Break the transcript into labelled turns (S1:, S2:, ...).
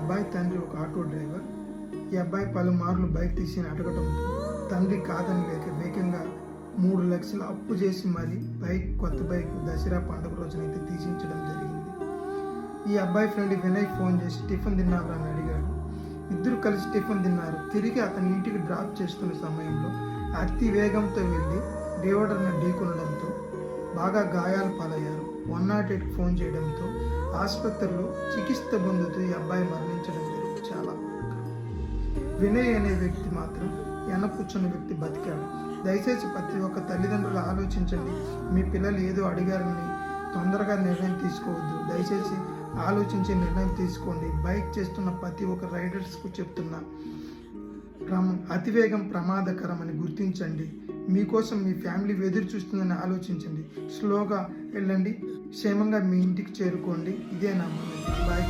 S1: అబ్బాయి తండ్రి ఒక ఆటో డ్రైవర్. ఈ అబ్బాయి పలుమార్లు బైక్ తీసి అడగడంతో తండ్రి కాదని లేక వేగంగా 3 లక్షలు అప్పు చేసి మరీ కొత్త బైక్ దసరా పండుగ రోజునైతే తీసించడం జరిగింది. ఈ అబ్బాయి ఫ్రెండ్ వినయ్ ఫోన్ చేసి టిఫిన్ తిన్నావా అని అడిగాడు. ఇద్దరు కలిసి టిఫిన్ తిన్నారు. తిరిగి అతని ఇంటికి డ్రాప్ చేస్తున్న సమయంలో అతి వేగంతో వెళ్ళి డివైడర్ను ఢీకొనడంతో బాగా గాయాలు పాలయ్యారు. 108కి ఫోన్ చేయడంతో ఆసుపత్రిలో చికిత్స పొందుతూ ఈ అబ్బాయి మరణించడం జరిగింది. చాలా వినయ్ అనే వ్యక్తి మాత్రం కూర్చున్న వ్యక్తి బతికాడు. దయచేసి ప్రతి ఒక్క తల్లిదండ్రులు ఆలోచించండి. మీ పిల్లలు ఏదో అడిగారని తొందరగా నిర్ణయం తీసుకోవద్దు. దయచేసి ఆలోచించి నిర్ణయం తీసుకోండి. బైక్ చేస్తున్న ప్రతి ఒక్క రైడర్స్కు చెప్తున్నా, అతివేగం ప్రమాదకరమని గుర్తించండి. మీకోసం మీ ఫ్యామిలీ ఎదురు చూస్తుందని ఆలోచించండి. స్లోగా వెళ్ళండి, క్షేమంగా మీ ఇంటికి చేరుకోండి. ఇదే నా మనవి. బాయ్.